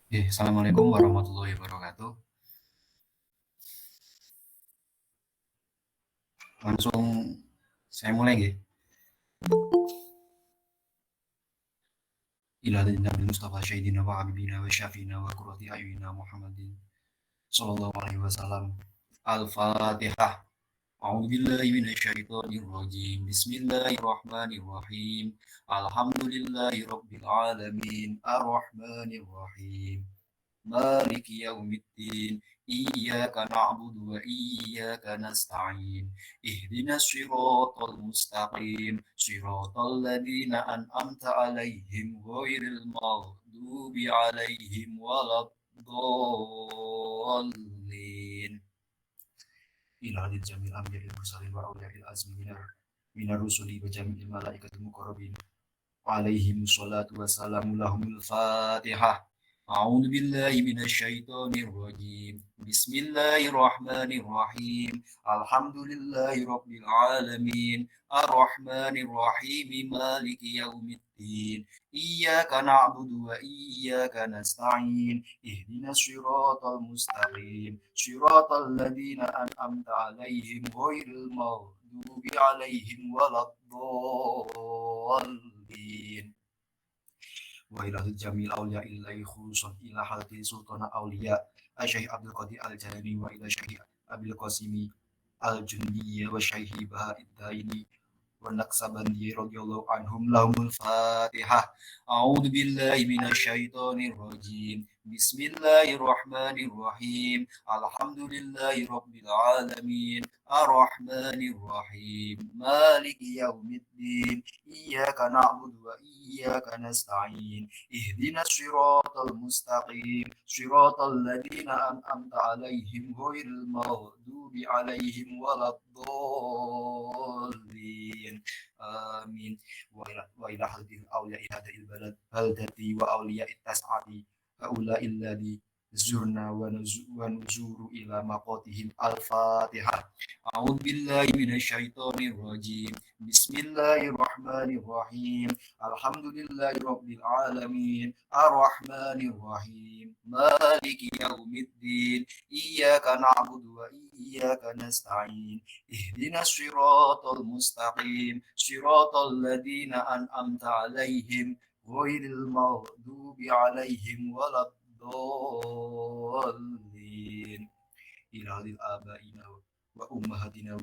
Assalamualaikum warahmatullahi wabarakatuh. Langsung saya mulai nggih. Ila Nabi Mustafa Sayyidina wa Habibina wa Syafiina wa Qurrati A'yunina Muhammadin sallallahu alaihi wasallam. Al-Fatihah. A'udzu billahi minasyaitonir rajim. Bismillahirrahmanirrahim. Alhamdulillahi rabbil alamin. Arrahmanir rahim. مالك يوم الدين إياك نعبد وإياك نستعين اهدنا الصراط المستقيم صراط الذين أنعمت عليهم غير المغضوب عليهم ولا الضالين إلى جميع الأنبياء المرسلين وأولياء العزم من الرسل وجميع الملائكة المقربين عليهم الصلاة والسلام لهم الفاتحة. أعوذ بالله من الشيطان الرجيم. بسم الله الرحمن الرحيم. الحمد لله رب العالمين. الرحمن الرحيم مالك يوم الدين. إياك نعبد وإياك نستعين اهدنا الصراط المستقيم صراط الذين أنعمت عليهم غير المغضوب عليهم ولا الضالين. وإلى جميع الأولياء الله خصوصا إلى حضرة سلطان الأولياء الشيخ عبد القادر الجيلاني وإلى الشيخ أبي القاسم الجندي والشيخ بهاء الدين والنقشبندي رضي الله عنهم لهم الفاتحة. أعوذ بالله من الشيطان الرجيم. بسم الله الرحمن الرحيم. الحمد لله رب العالمين. الرحمن الرحيم مالك يوم الدين إياك نعبد وإياك نستعين اهدنا الصراط المستقيم صراط الذين أنعمت عليهم غير المغضوب عليهم ولا الضالين آمين. وإلى حضرة الأولياء هذا البلد بلدتي وأولياء التسعة هؤلاء الذي زرنا ونزور إلى مقاتهم. الفاتحة. أعوذ بالله من الشيطان الرجيم. بسم الله الرحمن الرحيم. الحمد لله رب العالمين. الرحمن الرحيم مالك يوم الدين إياك نعبد وإياك نستعين اهدنا الصراط المستقيم صراط الذين أنعمت عليهم غير المغضوب عليهم ولا الضالين. إلى آبائنا وأمهاتنا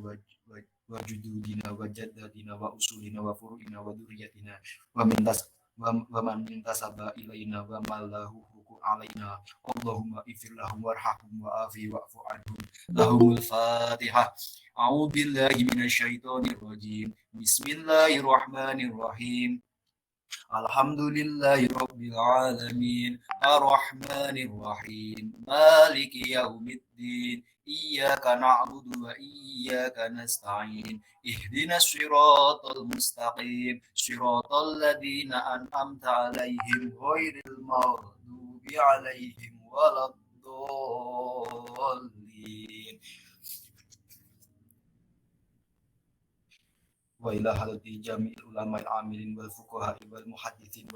وجدودنا وجداتنا وأصولنا وفروعنا وذريتنا ومن انتسب إلينا وما له حقوق علينا اللهم اغفر لهم وارحمهم وعافهم واعف عنهم لهم الفاتحة. أعوذ بالله من الشيطان الرجيم. بسم الله الرحمن الرحيم. الحمد لله رب العالمين. الرحمن الرحيم مالك يوم الدين إياك نعبد وإياك نستعين اهدنا الصراط المستقيم صراط الذين أنعمت عليهم غير المغضوب عليهم ولا الضالين. وإلى حضرة جميع العلماء العاملين والفقهاء والمحدثين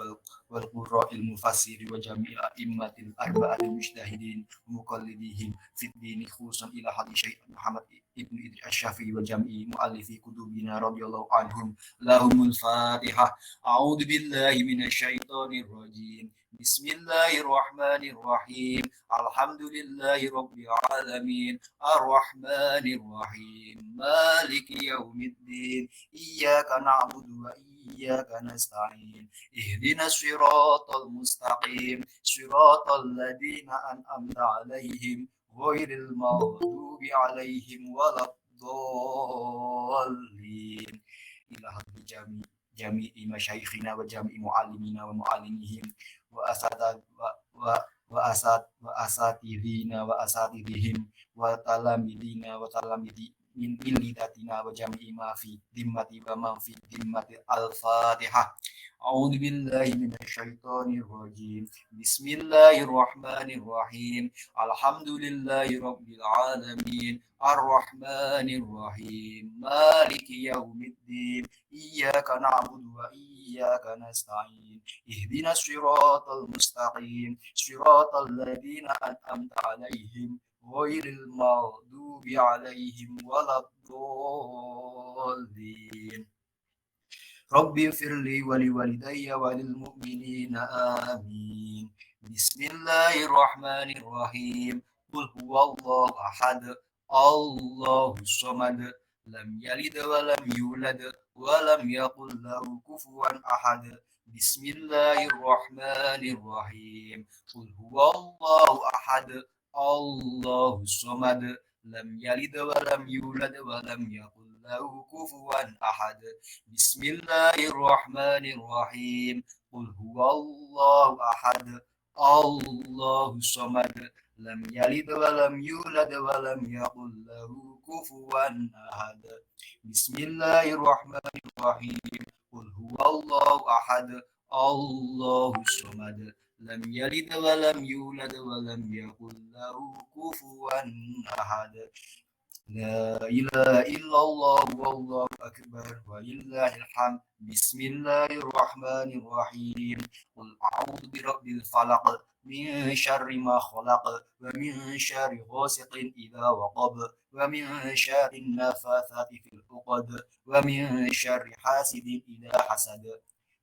والقراء المفسرين وجميع أئمة الأربعة المجتهدين ومقلديهم في الدين خصوصا إلى حضرة الشيخ محمد ابن إدريس الشافعي وجميع مؤلفي كتبنا رضي الله عنهم لهم الفاتحة. أعوذ بالله من الشيطان الرجيم. بسم الله الرحمن الرحيم. الحمد لله رب العالمين. الرحمن الرحيم مالك يوم الدين إياك نعبد وإياك نستعين اهدنا الصراط المستقيم صراط الذين أنعمت عليهم غير المغضوب عليهم ولا الضالين. إلى جميع مشايخنا وجميع معلمينا ومعلميهم وأساتذينا وأساتذهم وتلاميذنا وتلاميذ من ملتنا وجميع ما في ذمة ومن في ذمة. الفاتحة. أعوذ بالله من الشيطان الرجيم. بسم الله الرحمن الرحيم. الحمد لله رب العالمين. الرحمن الرحيم مالك يوم الدين إياك نعبد وإياك وإياك نستعين اهدنا الصراط المستقيم صراط الذين أنعمت عليهم غير المغضوب عليهم ولا الضالين رب اغفر لي ولوالدي وللمؤمنين آمين بسم الله الرحمن الرحيم قل هو الله أحد الله الصمد لم يلد ولم يولد ولم يكن له كفوا أحد بسم الله الرحمن الرحيم قل هو الله أحد الله الصمد لم يلد ولم يولد ولم يكن له كفوا أحد بسم الله الرحمن الرحيم قل هو الله أحد الله الصمد لم يلد ولم يولد ولم يكن له كفوا أحد بسم الله الرحمن الرحيم قل هو الله أحد الله الصمد لم يلد ولم يولد ولم يكن له كفوا أحد لا إله إلا الله والله أكبر ولله الحمد بسم الله الرحمن الرحيم قل أعوذ برب الفلق من شر ما خلق ومن شر غاسق إذا وقب ومن شر النفاثات في العقد ومن شر حاسد إذا حسد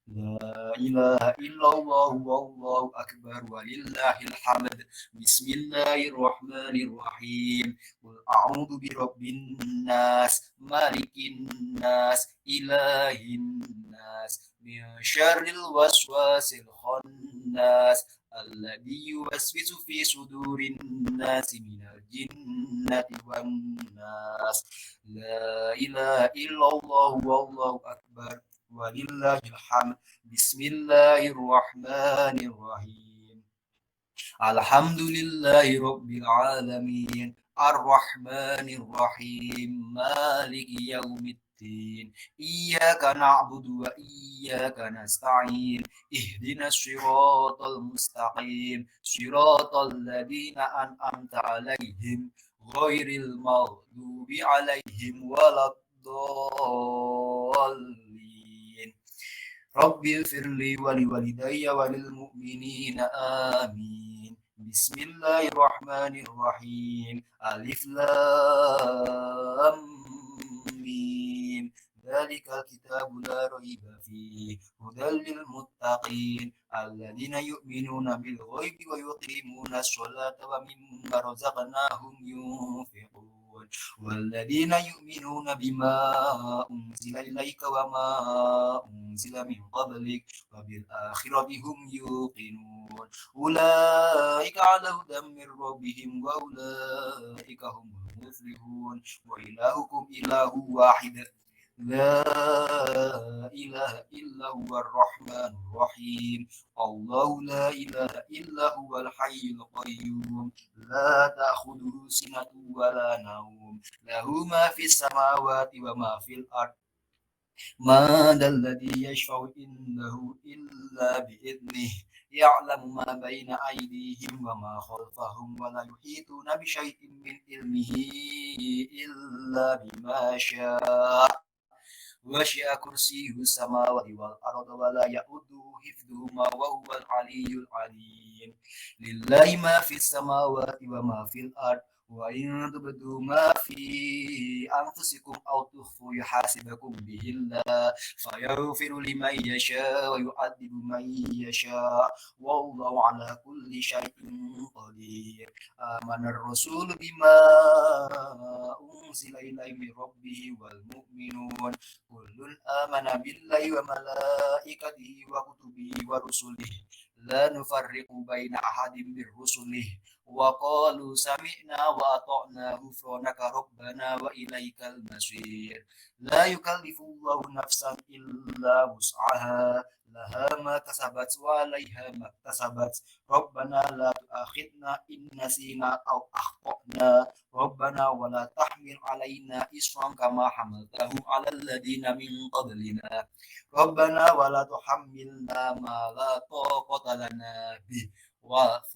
لا إله إلا الله والله أكبر ولله الحمد بسم الله الرحمن الرحيم قل أعوذ برب الناس مالك الناس إله الناس من شر الوسواس الخناس الذي يوسوس في صدور الناس من الجنة والناس لا إله إلا الله والله أكبر ولله الحمد بسم الله الرحمن الرحيم الحمد لله رب العالمين الرحمن الرحيم مالك يوم الدين إياك نعبد وإياك نستعين اهدنا الصراط المستقيم صراط الذين أنعمت عليهم غير المغضوب عليهم ولا الضالين رب اغفر لي ولوالدي وللمؤمنين آمين بسم الله الرحمن الرحيم ألف لام ميم ذلك الكتاب لا ريب فيه هدى للمتقين الذين يؤمنون بالغيب ويقيمون الصلاة ومما رزقناهم ينفقون والذين يؤمنون بما أنزل إليك وما أنزل من قبلك وبالآخرة هم يوقنون أولئك على هدى من ربهم وأولئك هم المفلحون وإلهكم إله واحد لا إله إلا هو الرحمن الرحيم الله لا إله إلا هو الحي القيوم لا تأخذه سنة ولا نوم له ما في السماوات وما في الأرض ما ذا الذي يشفع عنده إلا بإذنه يعلم ما بين أيديهم وما خلفهم ولا يحيطون بشيء من علمه إلا بما شاء وسع كرسيه السماوات والأرض ولا يؤوده حفظهما وهو العلي العليم لله ما في السماوات وما في الأرض وإن تبدوا ما في أنفسكم أو تخفوا يحاسبكم به الله فيغفر لمن يشاء ويعذب من يشاء والله على كل شيء قدير آمن الرسول بما أنزل إليه من ربه والمؤمنون كل آمن بالله وملائكته وكتبه ورسله لا نفرق بين أحد من رسله وقالوا سمعنا وأطعنا غفرانك ربنا وإليك المصير لا يكلف الله نفسا إلا وسعها لها ما كسبت وعليها ما اكتسبت ربنا لا تؤاخذنا إن نسينا أو أخطأنا ربنا ولا تحمل علينا إصرا كما حملته على الذين من قبلنا ربنا ولا تحملنا ما لا طاقة لنا به واعف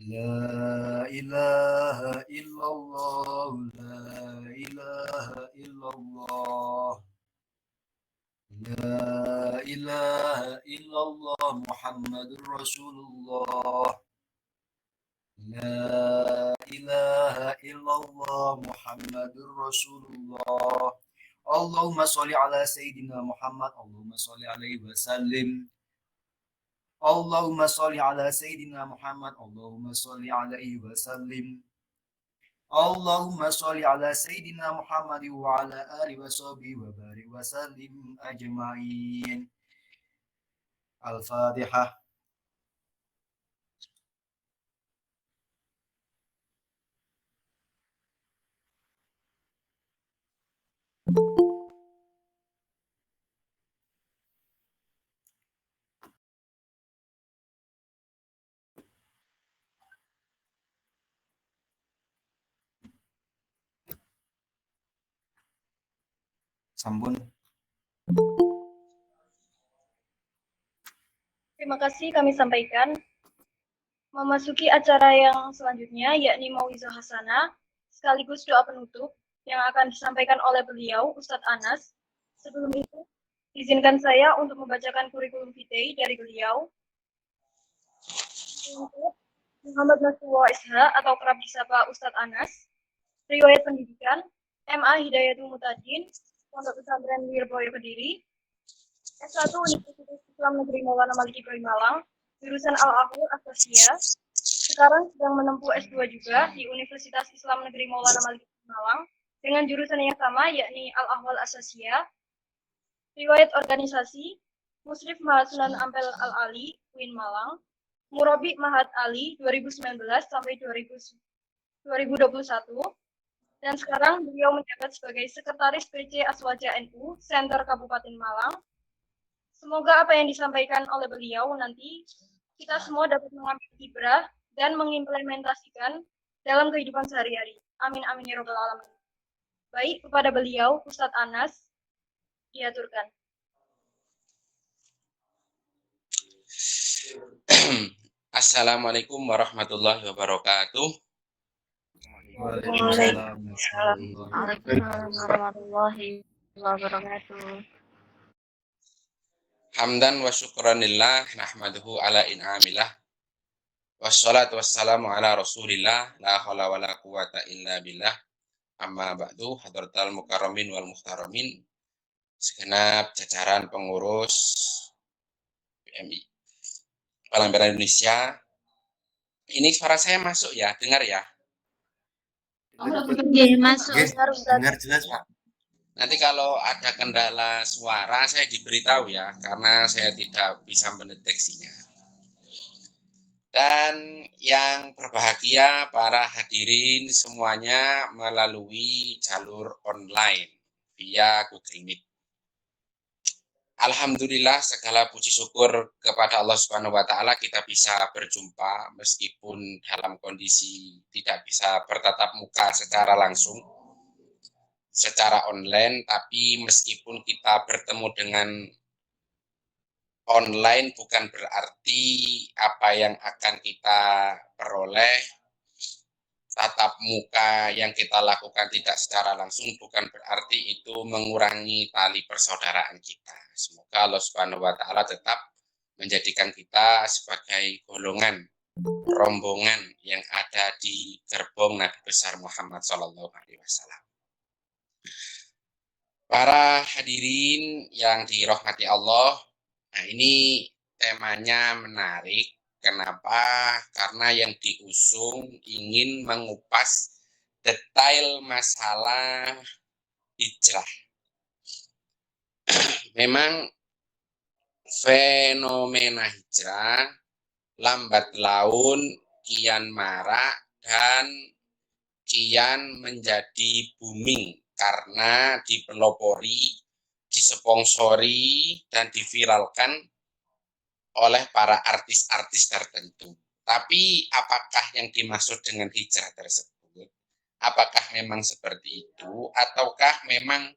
La ilaha illallah, la ilaha illallah, la ilaha illallah, Muhammadur Rasulullah. La ilaha illallah, Muhammadur Rasulullah. Allahumma sholli ala Sayyidina Muhammad, Allahumma sholli alaihi wasallim. Allahumma sholli ala Sayyidina Muhammad, Allahumma sholli alaihi wasallim. Allahumma sholli ala Sayyidina Muhammad wa ala alihi wa sahbihi wa barik wa sallim ajma'in. Al-Fatihah. Sampun. Terima kasih kami sampaikan. Memasuki acara yang selanjutnya, yakni Mauizah Hasanah, sekaligus doa penutup yang akan disampaikan oleh beliau, Ustadz Anas. Sebelum itu, izinkan saya untuk membacakan kurikulum vitae dari beliau. Untuk Muhammad Nasrullah SH atau kerap disapa Ustadz Anas. Riwayat pendidikan, MA Hidayatul Mutadin, Pondok Pesantren Wirboyo Kediri. S1 Universitas Islam Negeri Maulana Malik Ibrahim Malang, jurusan Al-Ahwal Asasiyah. Sekarang sedang menempuh S2 juga di Universitas Islam Negeri Maulana Malik Ibrahim Malang dengan jurusan yang sama yakni Al-Ahwal Asasiyah. Riwayat organisasi, Musrif Mahat Sunan Ampel Al-Ali, UIN Malang, Murabi Mahat Ali 2019 sampai 2021. Dan sekarang beliau menjabat sebagai Sekretaris PC Aswaja NU, Center Kabupaten Malang. Semoga apa yang disampaikan oleh beliau nanti kita semua dapat mengambil ibrah dan mengimplementasikan dalam kehidupan sehari-hari. Amin amin ya robbal alamin. Baik, kepada beliau Ustadz Anas diaturkan. Assalamualaikum warahmatullahi wabarakatuh. Waalaikumsalam. Waalaikumsalam warahmatullahi wabarakatuh. Hamdan wa syukranillah nahmaduhu ala in'amillah. Wassalatu wassalamu ala rasulillah la haula wa la quwata illa billah. Amma ba'du, hadratal mukarramin wal muhtaramin, segenap jajaran pengurus PMI Palang Indonesia. Ini suara saya masuk ya, dengar ya? Masuk. Dengar jelas, Pak. Nanti kalau ada kendala suara saya diberitahu ya, karena saya tidak bisa mendeteksinya. Dan yang berbahagia para hadirin semuanya melalui jalur online via Google Meet. Alhamdulillah segala puji syukur kepada Allah Subhanahu wa taala kita bisa berjumpa meskipun dalam kondisi tidak bisa bertatap muka secara langsung, secara online, tapi meskipun kita bertemu dengan online bukan berarti apa yang akan kita peroleh tatap muka yang kita lakukan tidak secara langsung bukan berarti itu mengurangi tali persaudaraan kita. Semoga Allah Subhanahu wa taala tetap menjadikan kita sebagai golongan rombongan yang ada di gerbong Nabi besar Muhammad SAW. Para hadirin yang dirahmati Allah, nah ini temanya menarik. Kenapa? Karena yang diusung ingin mengupas detail masalah hijrah. Memang fenomena hijrah lambat laun kian marak dan kian menjadi booming karena dipelopori, disponsori, dan diviralkan oleh para artis-artis tertentu. Tapi apakah yang dimaksud dengan hijrah tersebut? Apakah memang seperti itu? Ataukah memang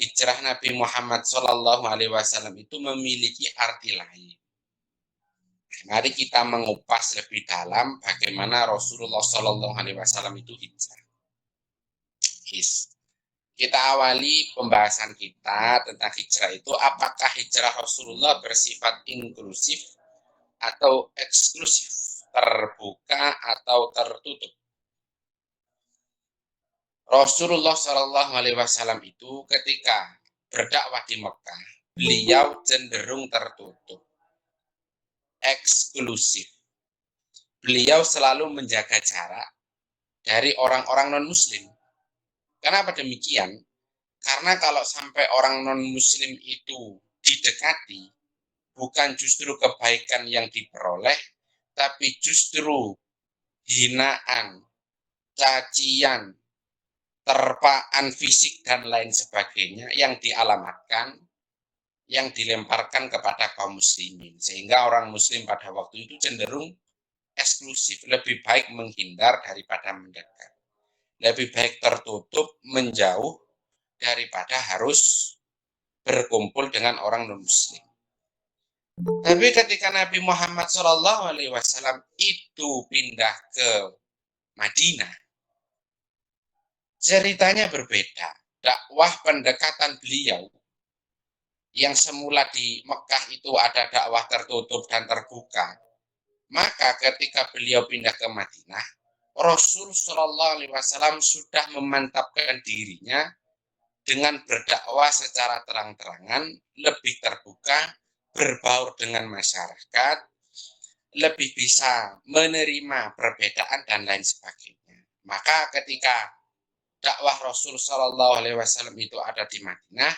hijrah Nabi Muhammad SAW itu memiliki arti lain? Mari kita mengupas lebih dalam bagaimana Rasulullah Shallallahu Alaihi Wasallam itu hijrah. Kita awali pembahasan kita tentang hijrah itu, apakah hijrah Rasulullah bersifat inklusif atau eksklusif, terbuka atau tertutup. Rasulullah Shallallahu Alaihi Wasallam itu ketika berdakwah di Mekah, beliau cenderung tertutup, eksklusif. Beliau selalu menjaga jarak dari orang-orang non-muslim. Kenapa demikian? Karena kalau sampai orang non-muslim itu didekati, bukan justru kebaikan yang diperoleh, tapi justru hinaan, cacian, terpaan fisik, dan lain sebagainya yang dialamatkan, yang dilemparkan kepada kaum muslimin. Sehingga orang muslim pada waktu itu cenderung eksklusif, lebih baik menghindar daripada mendekat. Lebih baik tertutup, menjauh, daripada harus berkumpul dengan orang non-muslim. Tapi ketika Nabi Muhammad SAW itu pindah ke Madinah, ceritanya berbeda. Dakwah pendekatan beliau yang semula di Mekah itu ada dakwah tertutup dan terbuka, maka ketika beliau pindah ke Madinah, Rasul Shallallahu Alaihi Wasallam sudah memantapkan dirinya dengan berdakwah secara terang-terangan, lebih terbuka, berbaur dengan masyarakat, lebih bisa menerima perbedaan dan lain sebagainya. Maka ketika dakwah Rasul Shallallahu Alaihi Wasallam itu ada di Madinah,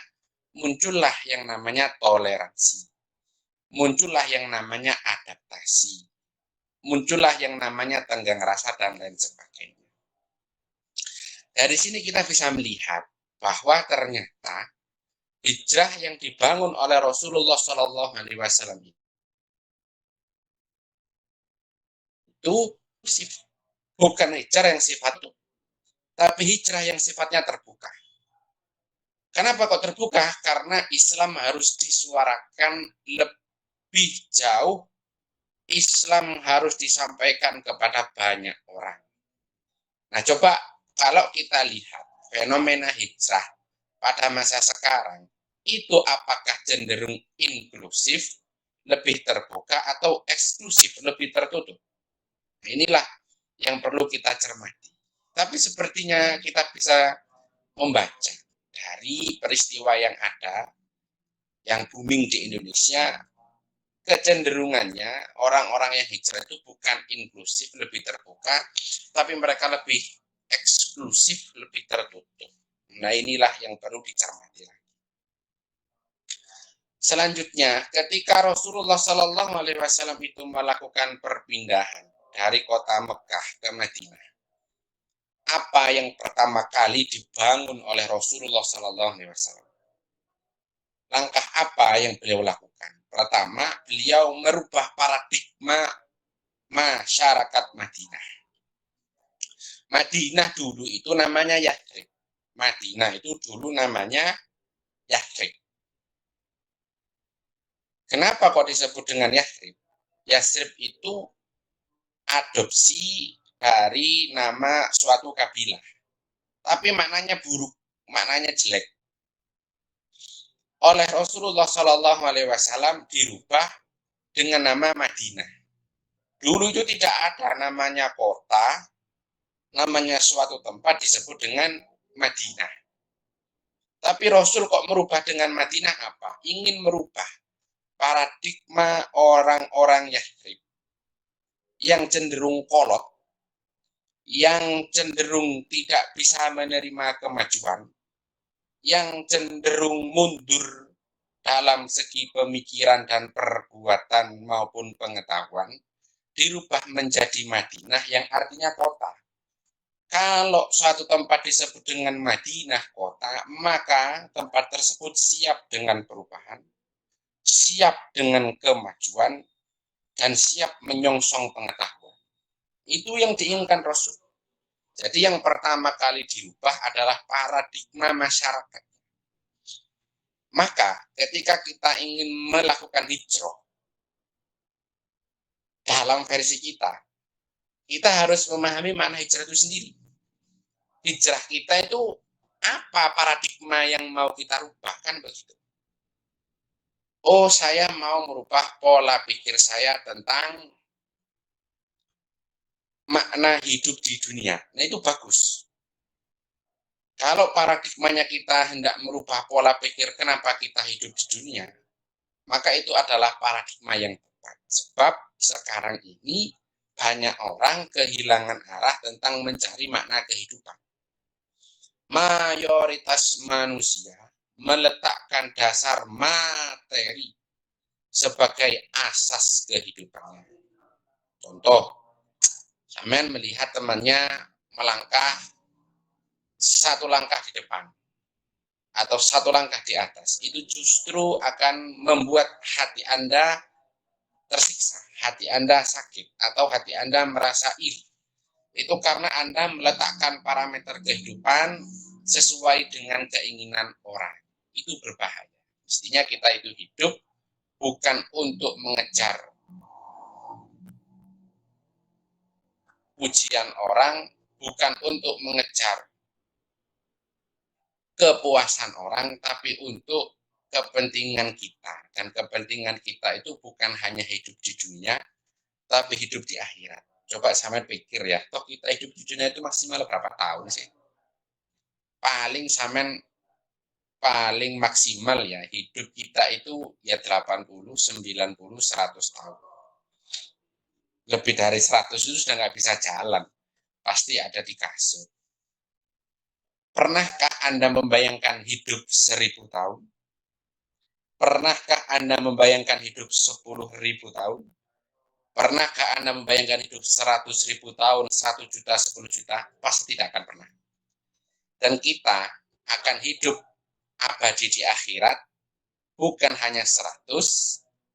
muncullah yang namanya toleransi, muncullah yang namanya adaptasi, muncullah yang namanya tenggang rasa dan lain sebagainya. Dari sini kita bisa melihat bahwa ternyata hijrah yang dibangun oleh Rasulullah Shallallahu Alaihi Wasallam itu bukan hijrah yang sifatnya, tapi hijrah yang sifatnya terbuka. Kenapa kok terbuka? Karena Islam harus disuarakan lebih jauh, Islam harus disampaikan kepada banyak orang. Nah, coba kalau kita lihat fenomena hijrah pada masa sekarang, itu apakah cenderung inklusif, lebih terbuka, atau eksklusif, lebih tertutup? Nah, inilah yang perlu kita cermati. Tapi sepertinya kita bisa membaca dari peristiwa yang ada, yang booming di Indonesia, kecenderungannya orang-orang yang hijrah itu bukan inklusif, lebih terbuka, tapi mereka lebih eksklusif, lebih tertutup. Nah, inilah yang perlu dicermati lagi. Selanjutnya, ketika Rasulullah Shallallahu Alaihi Wasallam itu melakukan perpindahan dari kota Mekah ke Madinah, apa yang pertama kali dibangun oleh Rasulullah Shallallahu Alaihi Wasallam? Langkah apa yang beliau lakukan? Pertama, beliau merubah paradigma masyarakat Madinah. Madinah dulu itu namanya Yathrib. Madinah itu dulu namanya Yathrib. Kenapa kok disebut dengan Yathrib? Yathrib itu adopsi dari nama suatu kabilah. Tapi maknanya buruk, maknanya jelek. Oleh Rasulullah Shallallahu Alaihi Wasallam dirubah dengan nama Madinah. Dulu itu tidak ada namanya kota, namanya suatu tempat disebut dengan Madinah. Tapi Rasul kok merubah dengan Madinah apa? Ingin merubah paradigma orang-orang Yathrib yang cenderung kolot, yang cenderung tidak bisa menerima kemajuan, yang cenderung mundur dalam segi pemikiran dan perbuatan maupun pengetahuan, dirubah menjadi Madinah yang artinya kota. Kalau suatu tempat disebut dengan Madinah kota, maka tempat tersebut siap dengan perubahan, siap dengan kemajuan, dan siap menyongsong pengetahuan. Itu yang diinginkan Rasul. Jadi yang pertama kali dirubah adalah paradigma masyarakat. Maka ketika kita ingin melakukan hijrah, dalam versi kita harus memahami makna hijrah itu sendiri. Hijrah kita itu apa paradigma yang mau kita rubah, kan begitu. Oh, saya mau merubah pola pikir saya tentang makna hidup di dunia. Nah, itu bagus. Kalau paradigmanya kita hendak merubah pola pikir kenapa kita hidup di dunia, maka itu adalah paradigma yang tepat. Sebab sekarang ini banyak orang kehilangan arah tentang mencari makna kehidupan. Mayoritas manusia meletakkan dasar materi sebagai asas kehidupannya. Contoh, Samen melihat temannya melangkah satu langkah di depan atau satu langkah di atas, itu justru akan membuat hati Anda tersiksa, hati Anda sakit, atau hati Anda merasa iri. Itu karena Anda meletakkan parameter kehidupan sesuai dengan keinginan orang. Itu berbahaya. Mestinya kita itu hidup bukan untuk mengejar pujian orang, bukan untuk mengejar kepuasan orang, tapi untuk kepentingan kita. Dan kepentingan kita itu bukan hanya hidup di dunia, tapi hidup di akhirat. Coba sampean pikir ya, toh kita hidup di dunia itu maksimal berapa tahun sih? Paling sampean paling maksimal ya hidup kita itu ya 80, 90, 100 tahun. Lebih dari 100 itu sudah nggak bisa jalan. Pasti ada di kasur. Pernahkah Anda membayangkan hidup 1000 tahun? Pernahkah Anda membayangkan hidup 10.000 tahun? Pernahkah Anda membayangkan hidup 100.000 tahun, 1 juta, 10 juta? Pasti tidak akan pernah. Dan kita akan hidup abadi di akhirat, bukan hanya 100,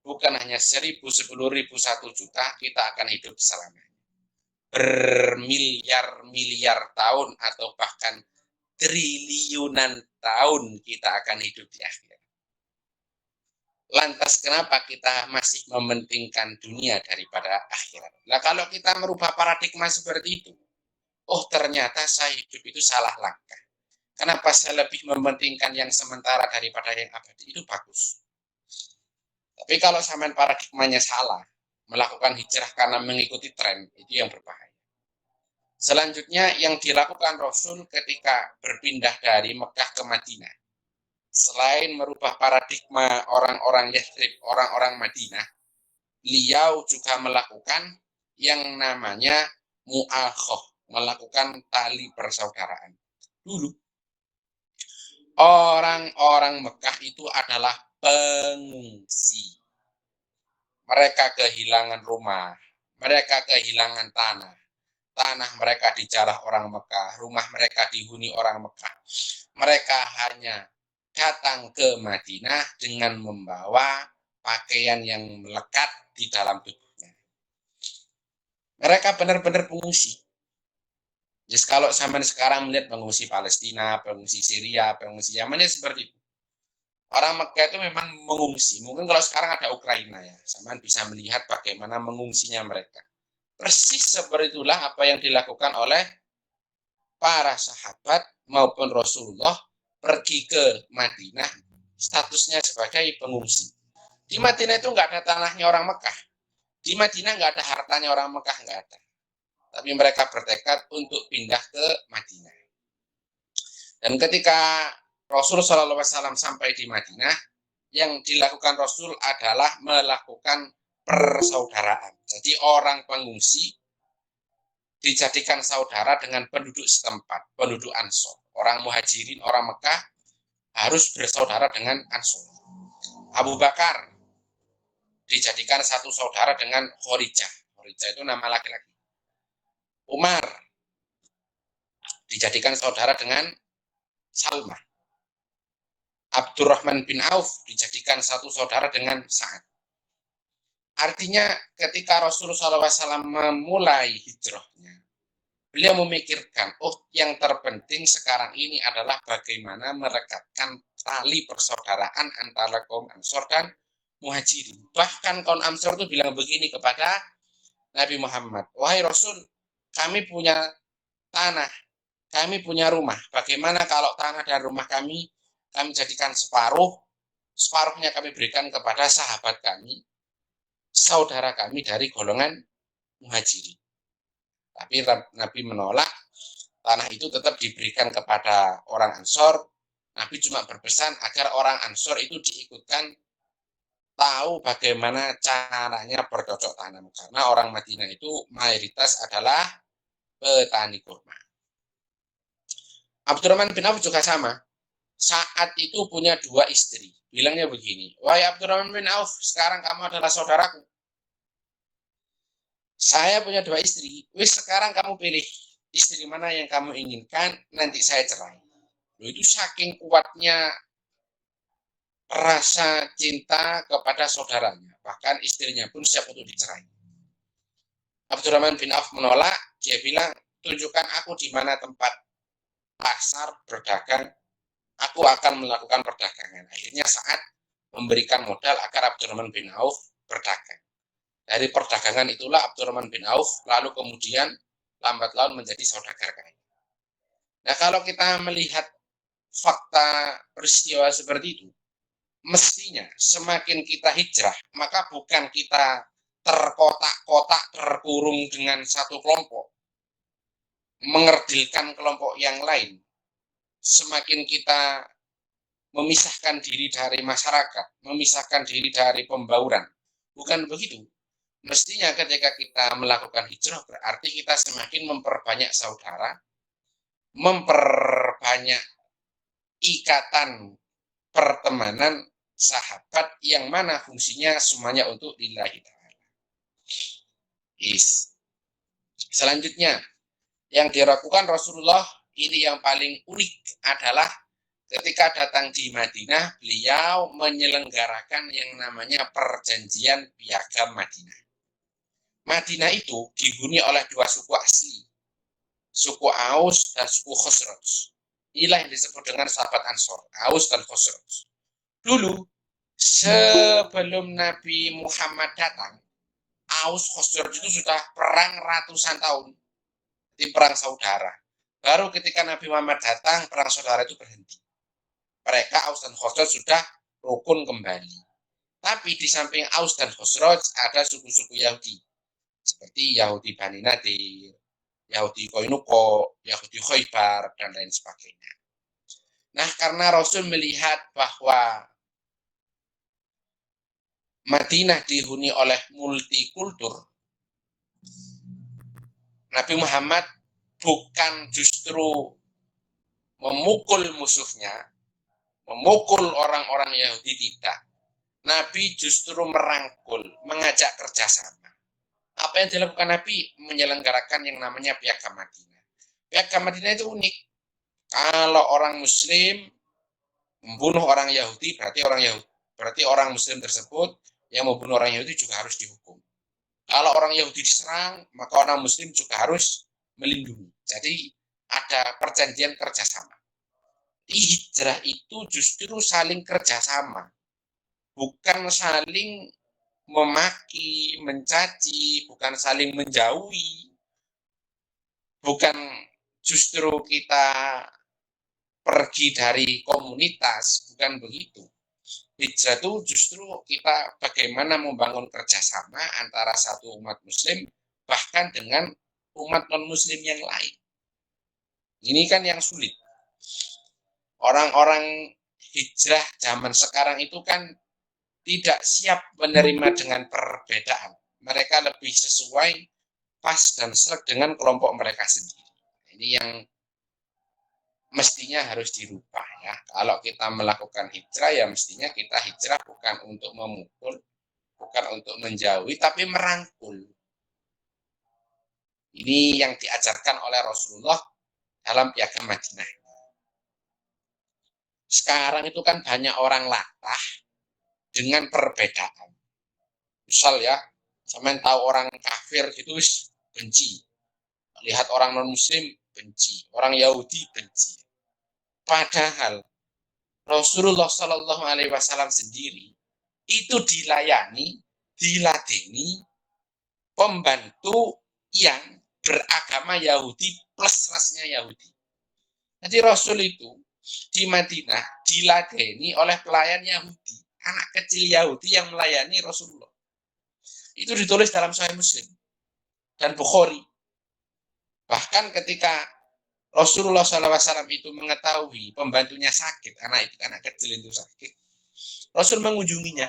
bukan hanya 1000, 10.000, 1 juta, kita akan hidup selamanya. Bermiliar-miliar tahun atau bahkan triliunan tahun kita akan hidup di akhirat. Lantas kenapa kita masih mementingkan dunia daripada akhirat? Nah, kalau kita merubah paradigma seperti itu, oh ternyata saya hidup itu salah langkah. Kenapa saya lebih mementingkan yang sementara daripada yang abadi? Itu bagus. Tapi kalau sampean paradigmanya salah, melakukan hijrah karena mengikuti tren, itu yang berbahaya. Selanjutnya yang dilakukan Rasul ketika berpindah dari Mekah ke Madinah, selain merubah paradigma orang-orang Yathrib, orang-orang Madinah, beliau juga melakukan yang namanya mu'akhoh, melakukan tali persaudaraan. Dulu, orang-orang Mekah itu adalah pengungsi. Mereka kehilangan rumah, mereka kehilangan tanah. Tanah mereka dijarah orang Mekah, rumah mereka dihuni orang Mekah. Mereka hanya datang ke Madinah dengan membawa pakaian yang melekat di dalam tubuhnya. Mereka benar-benar pengungsi. Jadi kalau sampai sekarang melihat pengungsi Palestina, pengungsi Syria, pengungsi Yaman, ya seperti itu. Orang Mekah itu memang mengungsi. Mungkin kalau sekarang ada Ukraina ya, sampean bisa melihat bagaimana mengungsinya mereka. Persis seperti itulah apa yang dilakukan oleh para sahabat maupun Rasulullah pergi ke Madinah, statusnya sebagai pengungsi. Di Madinah itu nggak ada tanahnya orang Mekah. Di Madinah nggak ada hartanya orang Mekah, nggak ada. Tapi mereka bertekad untuk pindah ke Madinah. Dan ketika Rasul SAW sampai di Madinah, yang dilakukan Rasul adalah melakukan persaudaraan. Jadi orang pengungsi dijadikan saudara dengan penduduk setempat, penduduk Ansor. Orang Muhajirin, orang Mekah harus bersaudara dengan Ansor. Abu Bakar dijadikan satu saudara dengan Khorijah. Khorijah itu nama laki-laki. Umar dijadikan saudara dengan Salma. Abdurrahman bin Auf dijadikan satu saudara dengan Sa'ad. Artinya ketika Rasulullah SAW memulai hijrahnya, beliau memikirkan, oh yang terpenting sekarang ini adalah bagaimana merekatkan tali persaudaraan antara kaum Ansor dan Muhajirin. Bahkan kaum Ansor itu bilang begini kepada Nabi Muhammad, wahai Rasul, kami punya tanah, kami punya rumah. Bagaimana kalau tanah dan rumah kami jadikan separuh, separuhnya kami berikan kepada sahabat kami, saudara kami dari golongan muhajirin. Tapi Nabi menolak, tanah itu tetap diberikan kepada orang Ansor. Nabi cuma berpesan agar orang Ansor itu diikutkan tahu bagaimana caranya bercocok tanam. Karena orang Madinah itu mayoritas adalah petani kurma. Abdurrahman bin Auf juga sama. Saat itu punya 2 istri. Bilangnya begini, wahai Abdurrahman bin Auf, sekarang kamu adalah saudaraku. Saya punya 2 istri. Wis sekarang kamu pilih istri mana yang kamu inginkan, nanti saya cerai. Itu saking kuatnya rasa cinta kepada saudaranya. Bahkan istrinya pun siap untuk dicerai. Abdurrahman bin Auf menolak. Dia bilang, tunjukkan aku di mana tempat pasar berdagang. Aku akan melakukan perdagangan. Akhirnya saat memberikan modal agar Abdurrahman bin Auf berdagang. Dari perdagangan itulah Abdurrahman bin Auf lalu kemudian lambat laun menjadi saudagar kaya. Nah, kalau kita melihat fakta peristiwa seperti itu, mestinya semakin kita hijrah, maka bukan kita terkotak-kotak, terkurung dengan satu kelompok, mengerdilkan kelompok yang lain. Semakin kita memisahkan diri dari masyarakat, memisahkan diri dari pembauran. Bukan begitu. Mestinya ketika kita melakukan hijrah, berarti kita semakin memperbanyak saudara, memperbanyak ikatan pertemanan sahabat yang mana fungsinya semuanya untuk lillahi ta'ala. Selanjutnya, yang dilakukan Rasulullah ini yang paling unik adalah ketika datang di Madinah, beliau menyelenggarakan yang namanya perjanjian piagam Madinah. Madinah itu dihuni oleh 2 suku asli, suku Aus dan suku Khosraj. Inilah yang disebut dengan sahabat Ansor, Aus dan Khosraj. Dulu, sebelum Nabi Muhammad datang, Aus Khosraj itu sudah perang ratusan tahun, di perang saudara. Baru ketika Nabi Muhammad datang, perang saudara itu berhenti. Mereka Aus dan Khosraj sudah rukun kembali. Tapi di samping Aus dan Khosraj ada suku-suku Yahudi, seperti Yahudi Bani Nadir, Yahudi Koinuko, Yahudi Khaybar, dan lain sebagainya. Nah, karena Rasul melihat bahwa Madinah dihuni oleh multikultur, Nabi Muhammad bukan justru memukul musuhnya, memukul orang-orang Yahudi, tidak. Nabi justru merangkul, mengajak kerjasama. Apa yang dilakukan Nabi? Menyelenggarakan yang namanya Piagam Madinah. Piagam Madinah itu unik. Kalau orang Muslim membunuh orang Yahudi, berarti orang Muslim tersebut yang membunuh orang Yahudi juga harus dihukum. Kalau orang Yahudi diserang, maka orang Muslim juga harus melindungi. Jadi ada perjanjian kerjasama. Di hijrah itu justru saling kerjasama, bukan saling memaki, mencaci, bukan saling menjauhi, bukan justru kita pergi dari komunitas, bukan begitu. Hijrah itu justru kita bagaimana membangun kerjasama antara satu umat muslim bahkan dengan umat non-muslim yang lain. Ini kan yang sulit. Orang-orang hijrah zaman sekarang itu kan tidak siap menerima dengan perbedaan. Mereka lebih sesuai, pas dan sreg dengan kelompok mereka sendiri. Ini yang mestinya harus dirubah ya. Kalau kita melakukan hijrah ya mestinya kita hijrah bukan untuk memukul, bukan untuk menjauhi, tapi merangkul. Ini yang diajarkan oleh Rasulullah dalam Piagam Madinah. Sekarang itu kan banyak orang latah dengan perbedaan. Misal ya, sampean tahu orang kafir itu benci. Lihat orang non-muslim benci, orang Yahudi benci. Padahal Rasulullah Shallallahu Alaihi Wasallam sendiri itu dilayani, diladeni pembantu yang beragama Yahudi plus rasnya Yahudi. Jadi Rasul itu di Madinah diladeni oleh pelayan Yahudi, anak kecil Yahudi yang melayani Rasulullah. Itu ditulis dalam Sahih Muslim dan Bukhari. Bahkan ketika Rasulullah SAW itu mengetahui pembantunya sakit, anak kecil itu sakit, Rasul mengunjunginya.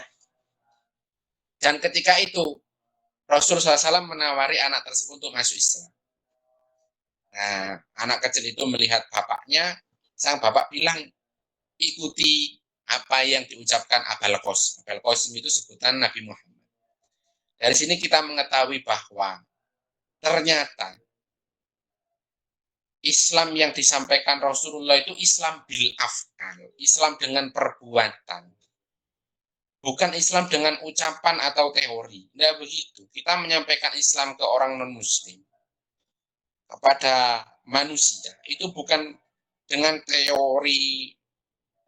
Dan ketika itu Rasul SAW menawari anak tersebut untuk masuk Islam. Nah, anak kecil itu melihat bapaknya, sang bapak bilang, ikuti apa yang diucapkan Abul Qasim. Abul Qasim itu sebutan Nabi Muhammad. Dari sini kita mengetahui bahwa ternyata Islam yang disampaikan Rasulullah itu Islam bil af'al, Islam dengan perbuatan. Bukan Islam dengan ucapan atau teori. Tidak begitu. Kita menyampaikan Islam ke orang non-muslim, kepada manusia, itu bukan dengan teori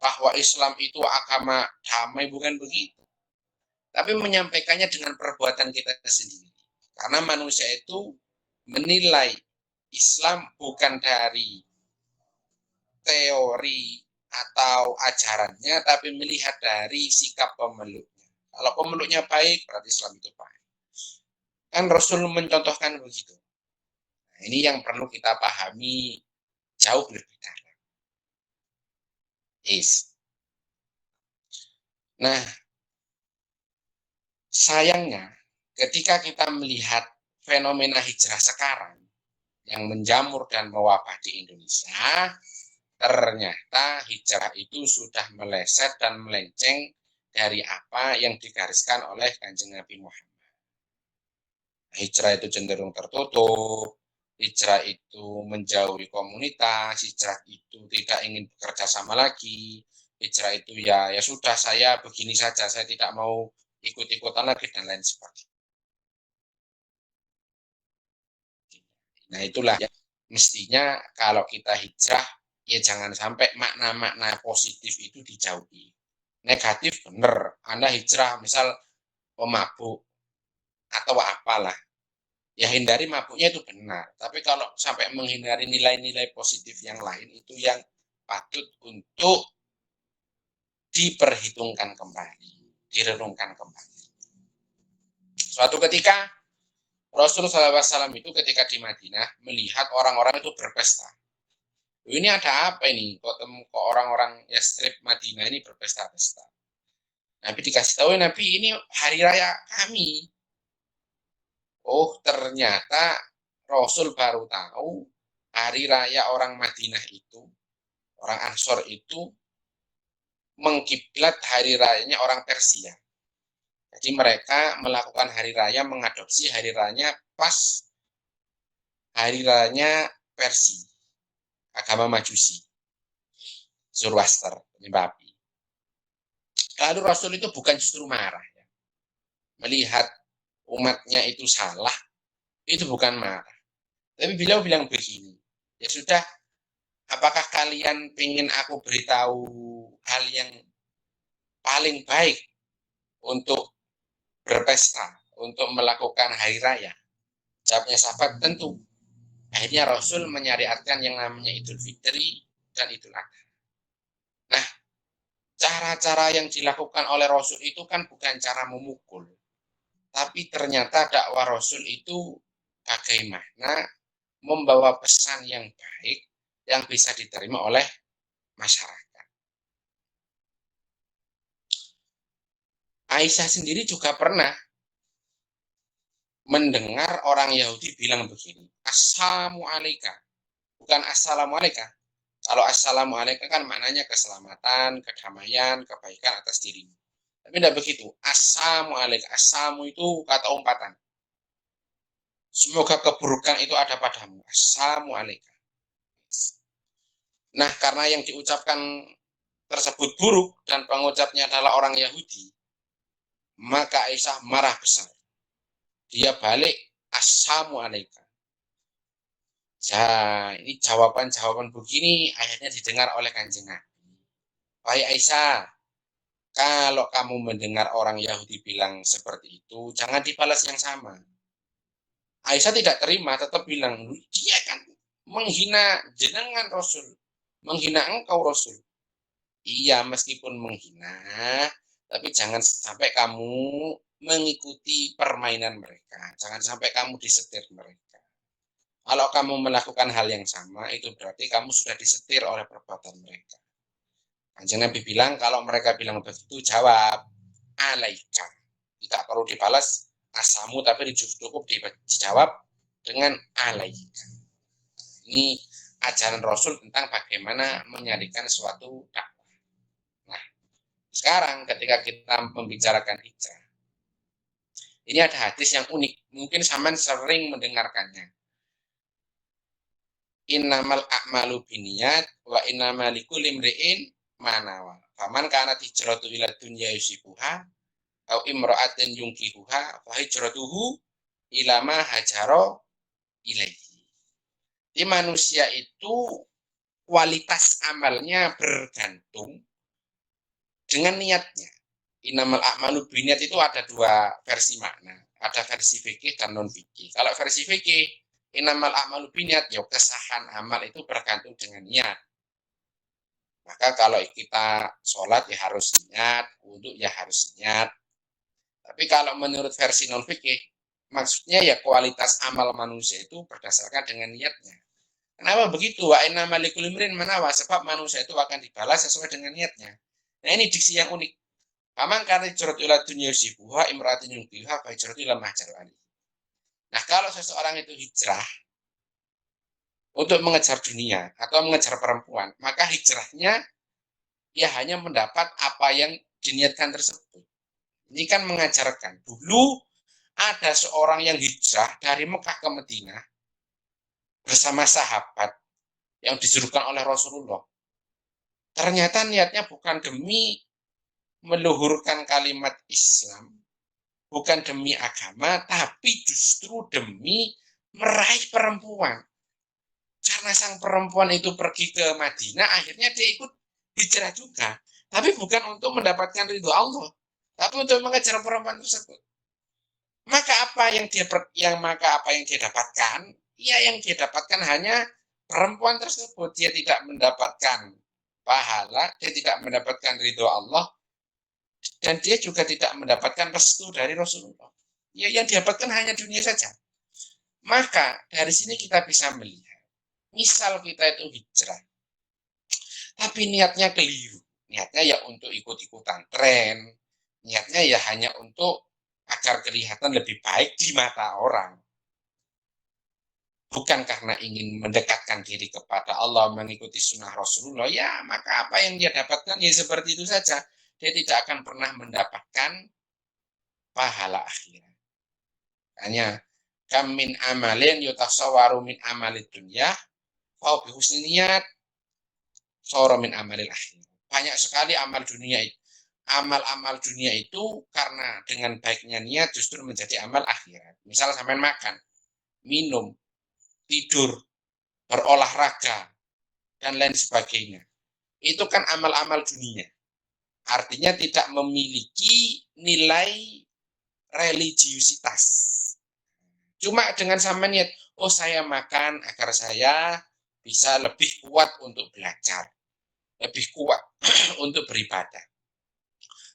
bahwa Islam itu agama damai, bukan begitu. Tapi menyampaikannya dengan perbuatan kita sendiri. Karena manusia itu menilai Islam bukan dari teori atau ajarannya, tapi melihat dari sikap pemeluknya. Kalau pemeluknya baik, berarti Islam itu baik. Kan Rasul mencontohkan begitu. Nah, ini yang perlu kita pahami jauh lebih dalam. Nah, sayangnya ketika kita melihat fenomena hijrah sekarang yang menjamur dan mewabah di Indonesia, ternyata hijrah itu sudah meleset dan melenceng dari apa yang digariskan oleh Kanjeng Nabi Muhammad. Hijrah itu cenderung tertutup, hijrah itu menjauhi komunitas, hijrah itu tidak ingin bekerja sama lagi, hijrah itu ya sudah, saya begini saja, saya tidak mau ikut-ikutan lagi dan lain sebagainya. Nah itulah ya, mestinya kalau kita hijrah ya jangan sampai makna-makna positif itu dijauhi. Negatif bener, Anda hijrah misal pemabuk atau apalah, ya hindari mabuknya itu benar. Tapi kalau sampai menghindari nilai-nilai positif yang lain, itu yang patut untuk diperhitungkan kembali, direnungkan kembali. Suatu ketika Rasulullah SAW itu ketika di Madinah melihat orang-orang itu berpesta. Ini ada apa ini? Kok orang-orang Yastrib Madinah ini berpesta-pesta? Nabi dikasih tahu, Nabi ini hari raya kami. Oh, ternyata Rasul baru tahu hari raya orang Madinah itu, orang Ansor itu mengkiblat hari rayanya orang Persia. Jadi mereka melakukan hari raya, mengadopsi hari rayanya pas hari rayanya Persia, agama Majusi, Zoroaster, penyembah api. Lalu Rasul itu bukan justru marah, ya. Melihat umatnya itu salah, itu bukan marah. Tapi beliau bilang begini, ya sudah, apakah kalian ingin aku beritahu hal yang paling baik untuk berpesta, untuk melakukan hari raya? Jawabnya sahabat, tentu. Akhirnya Rasul menyariatkan yang namanya Idul Fitri dan Idul Adha. Nah, cara-cara yang dilakukan oleh Rasul itu kan bukan cara memukul. Tapi ternyata dakwah Rasul itu bagaimana membawa pesan yang baik yang bisa diterima oleh masyarakat. Aisyah sendiri juga pernah mendengar orang Yahudi bilang begini, Assalamualaikum, bukan Assalamualaikum. Kalau Assalamualaikum kan maknanya keselamatan, kedamaian, kebaikan atas dirimu. Tapi tidak begitu. Assalamualaikum. Assalamu itu kata umpatan. Semoga keburukan itu ada padamu. Assalamualaikum. Nah, karena yang diucapkan tersebut buruk dan pengucapnya adalah orang Yahudi, maka Aisyah marah besar. Dia balik, Assalamualaikum. Ya, ini jawaban-jawaban begini akhirnya didengar oleh Kanjeng Nabi. Wahai Aisyah, kalau kamu mendengar orang Yahudi bilang seperti itu, jangan dibalas yang sama. Aisyah tidak terima, tetap bilang, dia kan menghina jenengan Rasul, menghina engkau Rasul. Iya, meskipun menghina, tapi jangan sampai kamu mengikuti permainan mereka. Jangan sampai kamu disetir mereka. Kalau kamu melakukan hal yang sama, itu berarti kamu sudah disetir oleh perbuatan mereka. Kanjeng Nabi bilang, kalau mereka bilang begitu, jawab, alaika. Tidak perlu dibalas asamu, tapi cukup dijawab dengan alaika. Ini ajaran Rasul tentang bagaimana menyampaikan suatu dakwah. Nah, sekarang ketika kita membicarakan hijrah, ini ada hadis yang unik. Mungkin sampean sering mendengarkannya. Innamal a'malu binniyat wa innamal likulli imri'in ma nawa. Faman kanat hijratu ila dunya yusibuha au imra'atin yunkihuha fa hijratuhu ila ma hajara ilaihi. Di manusia itu kualitas amalnya bergantung dengan niatnya. Innamal a'malu binniyat itu ada dua versi makna. Ada versi fikih dan non fikih. Kalau versi fikih, innamal a'malu binniyat, ya kesahan amal itu bergantung dengan niat. Maka kalau kita sholat ya harus niat, wudhu ya harus niat. Tapi kalau menurut versi non fikih, maksudnya ya kualitas amal manusia itu berdasarkan dengan niatnya. Kenapa begitu? Wa innamal likulli imrin manawa, sebab manusia itu akan dibalas sesuai dengan niatnya. Nah, ini diksi yang unik. Paman karena hijrat ila dunya yusibuha imra'atin yunkihuha fa hijratu ila ma hajara ilaihi. Nah, kalau seseorang itu hijrah untuk mengejar dunia atau mengejar perempuan, maka hijrahnya ya hanya mendapat apa yang diniatkan tersebut. Ini kan mengajarkan. Dulu ada seorang yang hijrah dari Mekah ke Madinah bersama sahabat yang disuruhkan oleh Rasulullah. Ternyata niatnya bukan demi meluhurkan kalimat Islam, bukan demi agama, tapi justru demi meraih perempuan. Karena sang perempuan itu pergi ke Madinah, akhirnya dia ikut hijrah juga. Tapi bukan untuk mendapatkan ridho Allah, tapi untuk mengejar perempuan tersebut. Maka apa yang dia dapatkan? Ya, yang dia dapatkan hanya perempuan tersebut. Dia tidak mendapatkan pahala, dia tidak mendapatkan ridho Allah, dan dia juga tidak mendapatkan restu dari Rasulullah. Ya, yang didapatkan hanya dunia saja. Maka dari sini kita bisa melihat, misal kita itu hijrah, tapi niatnya keliru. Niatnya ya untuk ikut-ikutan tren, niatnya ya hanya untuk agar kelihatan lebih baik di mata orang. Bukan karena ingin mendekatkan diri kepada Allah, mengikuti sunnah Rasulullah, ya maka apa yang dia dapatkan ya seperti itu saja. Dia tidak akan pernah mendapatkan pahala akhirat. Hanya kam min amalin yutasawwaru min amalid dunya fa bi husni niyat sawara min amalil akhir. Banyak sekali amal dunia itu. Amal-amal dunia itu karena dengan baiknya niat justru menjadi amal akhirat. Misal sampai makan, minum, tidur, berolahraga, dan lain sebagainya. Itu kan amal-amal dunia. Artinya tidak memiliki nilai religiusitas. Cuma dengan sama niat, oh saya makan agar saya bisa lebih kuat untuk belajar, lebih kuat untuk beribadah.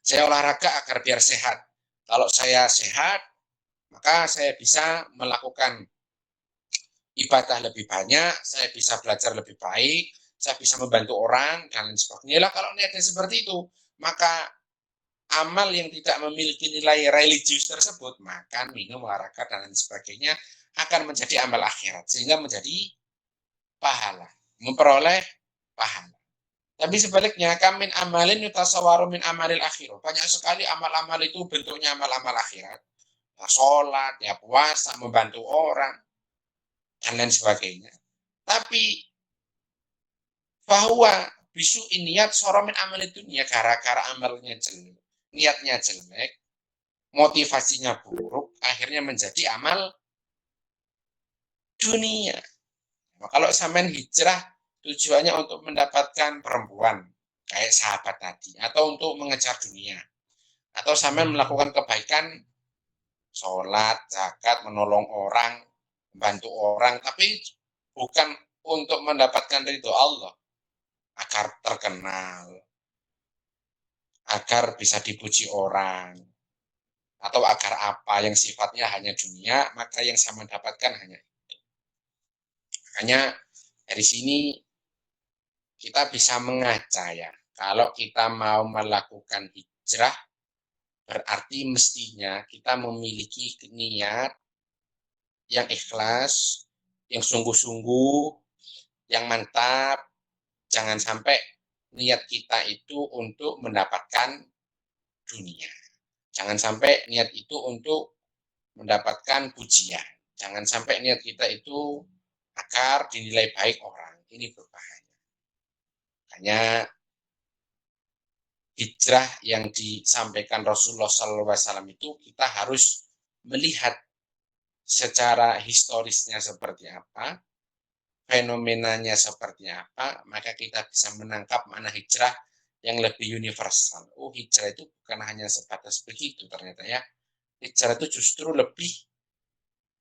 Saya olahraga agar biar sehat. Kalau saya sehat, maka saya bisa melakukan ibadah lebih banyak, saya bisa belajar lebih baik, saya bisa membantu orang, dan lain sebagainya. Lah, kalau niatnya seperti itu, maka amal yang tidak memiliki nilai religius tersebut, makan, minum, olahraga, dan lain sebagainya, akan menjadi amal akhirat, sehingga menjadi pahala, memperoleh pahala. Tapi sebaliknya, kamin amalin yutasawwaru min amalil akhirah. Banyak sekali amal-amal itu bentuknya amal-amal akhirat. Ya, sholat, ya puasa, membantu orang, dan lain sebagainya. Tapi bahwa bisu niat soromin amal itu niat gara-gara amalnya jelek, niatnya jelek, motivasinya buruk, akhirnya menjadi amal dunia. Nah, kalau sampean hijrah tujuannya untuk mendapatkan perempuan kayak sahabat tadi, atau untuk mengejar dunia, atau sampean melakukan kebaikan, sholat, zakat, menolong orang, bantu orang, tapi bukan untuk mendapatkan ridho Allah, agar terkenal, agar bisa dipuji orang, atau agar apa yang sifatnya hanya dunia, maka yang saya mendapatkan hanya itu. Makanya dari sini kita bisa mengaca ya, kalau kita mau melakukan hijrah, berarti mestinya kita memiliki niat yang ikhlas, yang sungguh-sungguh, yang mantap. Jangan sampai niat kita itu untuk mendapatkan dunia. Jangan sampai niat itu untuk mendapatkan pujian. Jangan sampai niat kita itu agar dinilai baik orang. Ini berbahaya. Makanya hijrah yang disampaikan Rasulullah SAW itu kita harus melihat secara historisnya seperti apa, fenomenanya seperti apa, maka kita bisa menangkap makna hijrah yang lebih universal. Oh, hijrah itu bukan hanya sebatas begitu ternyata ya. Hijrah itu justru lebih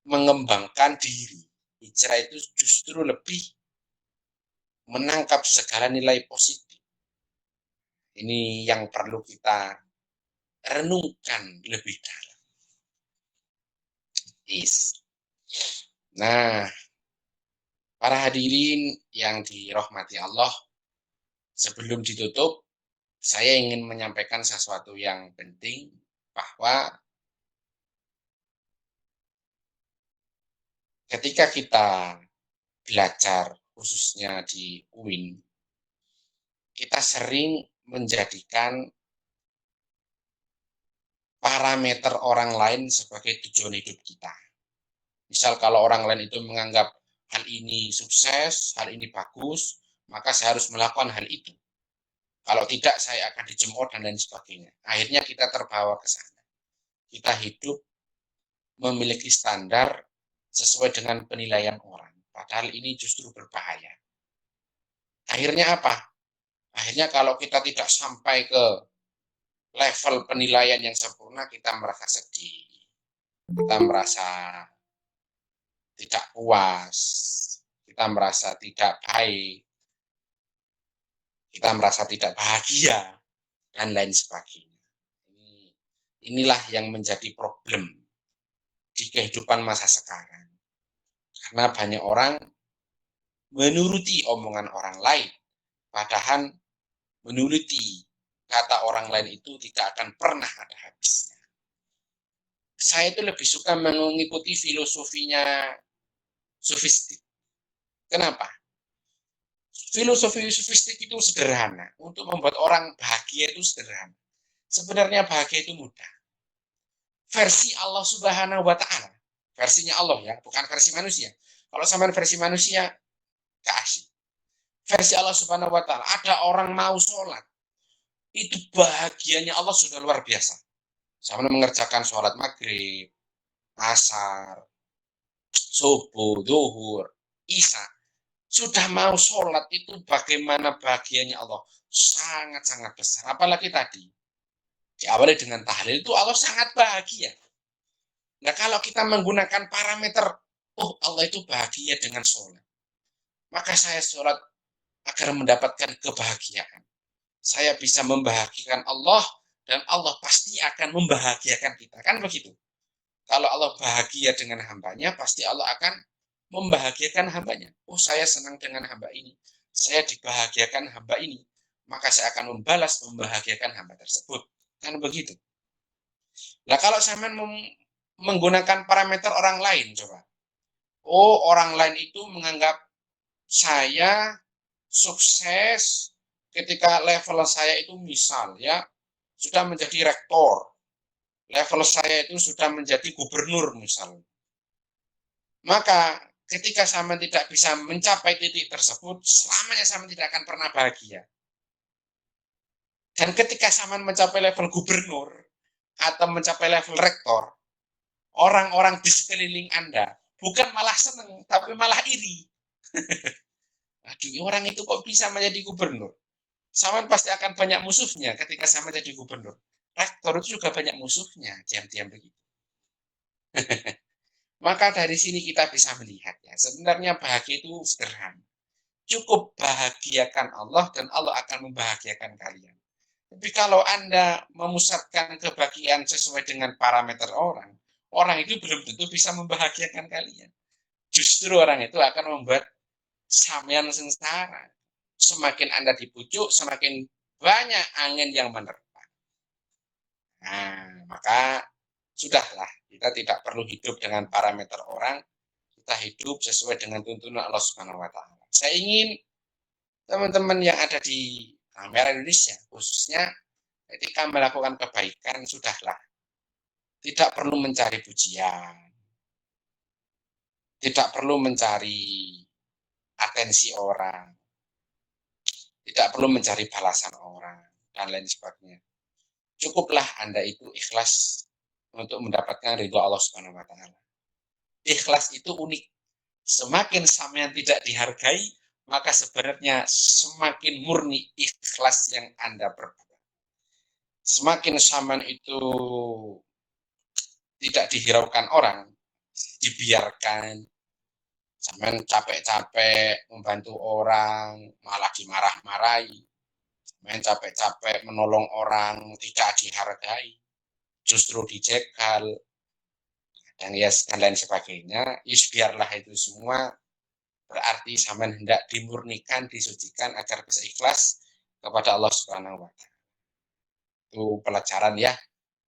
mengembangkan diri. Hijrah itu justru lebih menangkap segala nilai positif. Ini yang perlu kita renungkan lebih dalam. Nah, para hadirin yang dirahmati Allah, sebelum ditutup, saya ingin menyampaikan sesuatu yang penting, bahwa ketika kita belajar, khususnya di UIN, kita sering menjadikan parameter orang lain sebagai tujuan hidup kita. Misal kalau orang lain itu menganggap hal ini sukses, hal ini bagus, maka saya harus melakukan hal itu. Kalau tidak, saya akan dicemooh dan lain sebagainya. Akhirnya kita terbawa ke sana. Kita hidup memiliki standar sesuai dengan penilaian orang. Padahal ini justru berbahaya. Akhirnya apa? Akhirnya kalau kita tidak sampai ke level penilaian yang sempurna, kita merasa sedih. Kita merasa tidak puas. Kita merasa tidak baik. Kita merasa tidak bahagia. Dan lain sebagainya. Inilah yang menjadi problem di kehidupan masa sekarang. Karena banyak orang menuruti omongan orang lain, padahal menuruti kata orang lain itu tidak akan pernah ada habisnya. Saya itu lebih suka mengikuti filosofinya sofistik. Kenapa? Filosofi sofistik itu sederhana. Untuk membuat orang bahagia itu sederhana. Sebenarnya bahagia itu mudah. Versi Allah Subhanahu wa Ta'ala, versinya Allah ya, bukan versi manusia. Kalau sampai versi manusia, gak asik. Versi Allah Subhanahu wa Ta'ala, ada orang mau sholat, itu bahagianya Allah sudah luar biasa. Sama mengerjakan sholat maghrib, asar, subuh, zuhur, isya, sudah mau sholat itu bagaimana bahagianya Allah, sangat-sangat besar. Apalagi tadi diawali dengan tahlil, itu Allah sangat bahagia. Nah, kalau kita menggunakan parameter, oh Allah itu bahagia dengan sholat, maka saya sholat agar mendapatkan kebahagiaan. Saya bisa membahagiakan Allah, dan Allah pasti akan membahagiakan kita. Kan begitu? Kalau Allah bahagia dengan hambanya, pasti Allah akan membahagiakan hambanya. Oh, saya senang dengan hamba ini. Saya dibahagiakan hamba ini. Maka saya akan membalas membahagiakan hamba tersebut. Kan begitu. Nah, kalau saya menggunakan parameter orang lain, coba. Oh, orang lain itu menganggap saya sukses ketika level saya itu misal ya sudah menjadi rektor, level saya itu sudah menjadi gubernur misal. Maka ketika saya tidak bisa mencapai titik tersebut, selamanya saya tidak akan pernah bahagia. Dan ketika saya mencapai level gubernur atau mencapai level rektor, orang-orang di sekeliling Anda bukan malah senang, tapi malah iri. Aduh, orang itu kok bisa menjadi gubernur? Saman pasti akan banyak musuhnya ketika sama jadi gubernur. Rektor itu juga banyak musuhnya, diam-diam begitu. Maka dari sini kita bisa melihat ya, sebenarnya bahagia itu sederhana. Cukup bahagiakan Allah dan Allah akan membahagiakan kalian. Tapi kalau Anda memusatkan kebahagiaan sesuai dengan parameter orang, orang itu belum tentu bisa membahagiakan kalian. Justru orang itu akan membuat sampean sengsara. Semakin Anda dipujuk, semakin banyak angin yang menerpa. Nah, maka sudahlah, kita tidak perlu hidup dengan parameter orang, kita hidup sesuai dengan tuntunan Allah Subhanahu wa taala. Saya ingin teman-teman yang ada di Merah Indonesia khususnya ketika melakukan kebaikan sudahlah, tidak perlu mencari pujian, tidak perlu mencari atensi orang, tidak perlu mencari balasan orang dan lain sebagainya. Cukuplah Anda itu ikhlas untuk mendapatkan ridho Allah Subhanahu wa taala. Ikhlas itu unik. Semakin sampean tidak dihargai, maka sebenarnya semakin murni ikhlas yang Anda perbuat. Semakin sampean itu tidak dihiraukan orang, dibiarkan, sampean capek-capek membantu orang, malah dimarah-marahi, sampean capek-capek menolong orang, tidak dihargai, justru dijegal, dan ya dan lain sebagainya, biarlah itu semua berarti sampean hendak dimurnikan, disucikan agar bisa ikhlas kepada Allah Subhanahu wa taala. Itu pelajaran ya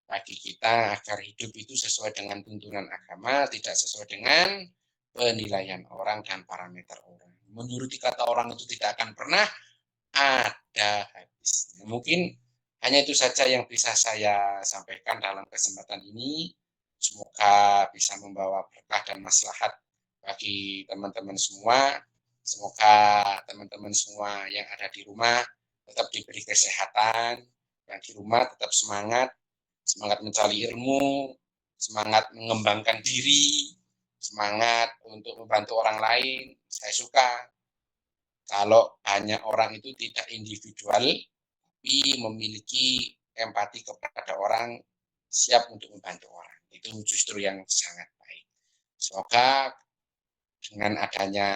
bagi kita agar hidup itu sesuai dengan tuntunan agama, tidak sesuai dengan penilaian orang dan parameter orang. Menuruti kata orang itu tidak akan pernah ada habisnya. Mungkin hanya itu saja yang bisa saya sampaikan dalam kesempatan ini. Semoga bisa membawa berkah dan maslahat bagi teman-teman semua. Semoga teman-teman semua yang ada di rumah tetap diberi kesehatan, yang di rumah tetap semangat, semangat mencari ilmu, semangat mengembangkan diri, semangat untuk membantu orang lain. Saya suka kalau banyak orang itu tidak individual, tapi memiliki empati kepada orang, siap untuk membantu orang. Itu justru yang sangat baik. Semoga dengan adanya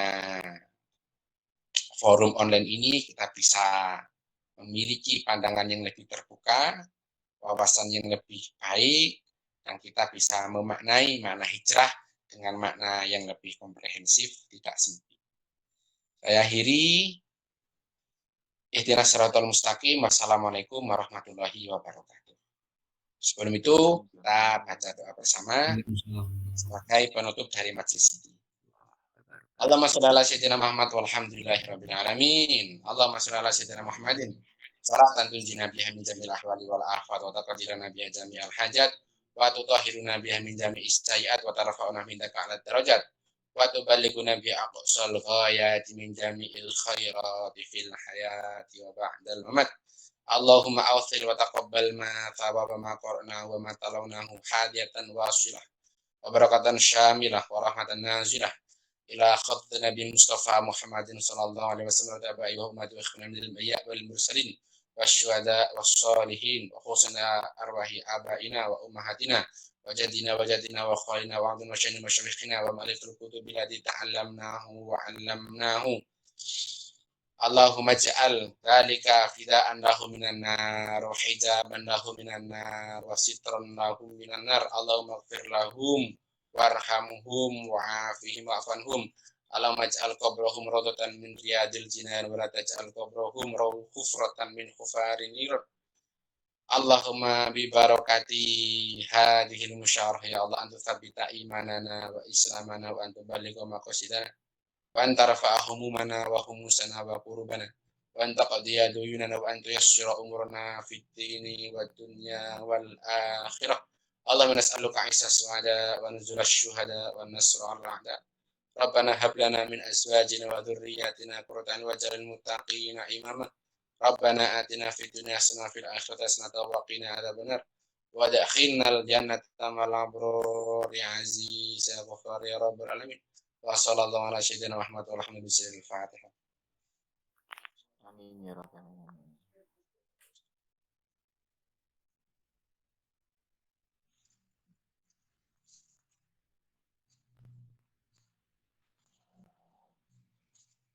forum online ini kita bisa memiliki pandangan yang lebih terbuka, wawasan yang lebih baik, dan kita bisa memaknai makna hijrah dengan makna yang lebih komprehensif, tidak sempit. Saya akhiri. Ihdinas siratal mustaqim. Wassalamualaikum warahmatullahi wabarakatuh. Sebelum itu, kita baca doa bersama sebagai penutup dari majelis ini. Allahumma sholli ala sayyidina Muhammad walhamdulillahi rabbil alamin. Allahumma sholli ala sayyidina Muhammadin salatan tunjina biha min jamil ahwali wal afat wa taqdirana biha jami'al hajat wa tutahhiruna biha min jami'is sayyi'at wa tarfa'una min a'la darajat wa tuballighuna bi aqsal ghayati min jami'il khairati fil hayati wa ba'dal mamat. Allahumma awsil wa taqabbal ma thawaba ma qara'na wa ma talawnahu hadiyatan wasilah wa barakatan syamilah wa rahmatan nazilah ila khadd Nabi Mustafa Muhammadin sallallahu alaihi wasallam wa tabi'i wa ummati wa ikhwana minal anbiya wal mursalin wasyuhada wassalihin wa khusna arwahi abaina wa ummahatina wajadina wajadina wa khalina wa abdina wa syahina wa syafiqina wa ma'alifil kutubi lati ta'allamnahu wa 'allamnahu. Allahumma ja'al dhalika fida'an lahu minan nar wa hijaban lahu minan nar wa sitran lahu minan nar. Allahumma ighfir lahum warhamhum wa'afihim wa'afanhum. Allahumma ja'al qabrahum rawdatan min riyadil jinan wa la taj'al qabrahum hufratan min hufarin nar. Allahumma bi barakati hadhil musyarah ya Allah anta tsabbita imanana wa islamana wa anta baligha maqasidana wa anta rafa'a humumana wa humusana wa qurubana wa anta qadiya duyunana wa anta yassira umurana fid dini wad dunya wal akhirah. Allahumma nas'aluka 'isa su'ada wa nuzula syuhada wa nasra al-a'da. Rabbana hab lana min azwajina wa dhurriyyatina qurrata a'yun waj'alna lil muttaqina imama. Rabbana atina fid dunya hasanah wa fil akhirati hasanah wa qina adzabannar wa adkhilnal jannata ma'al abrar ya aziz ya ghafar ya rabbal alamin. Wa sallallahu ala sayyidina Muhammad wa alhamdulillahi al-Fatihah. Amin ya rabbal alamin.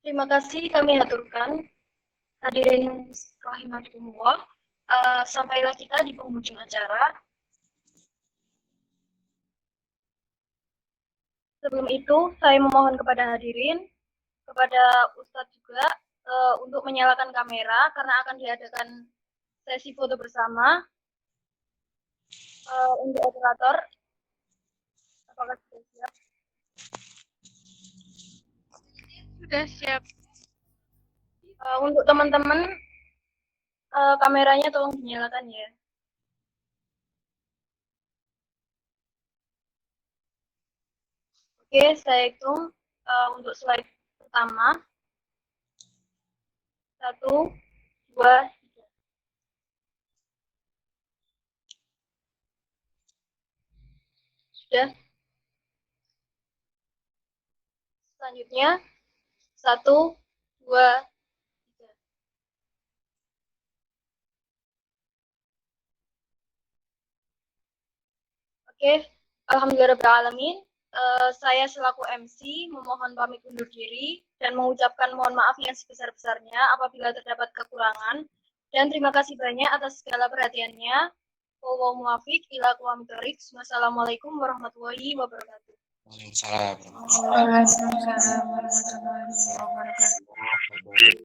Terima kasih kami aturkan. Hadirin rahimakumullah, sampailah kita di penghujung acara. Sebelum itu, saya memohon kepada hadirin, kepada Ustadz juga, untuk menyalakan kamera karena akan diadakan sesi foto bersama. Untuk operator, apakah sudah siap? Sudah siap. Untuk teman-teman, kameranya tolong dinyalakan ya. Oke, saya hitung untuk slide pertama. 1, 2, 3. Sudah. Selanjutnya 1, 2, 3. Oke, alhamdulillahirobbilalamin. Saya selaku MC memohon pamit undur diri dan mengucapkan mohon maaf yang sebesar-besarnya apabila terdapat kekurangan, dan terima kasih banyak atas segala perhatiannya. Wallahu muwaffiq ila aqwamit thoriq. Wassalamualaikum warahmatullahi wabarakatuh. Waalaikumsalam. Waalaikumsalam warahmatullahi wabarakatuh.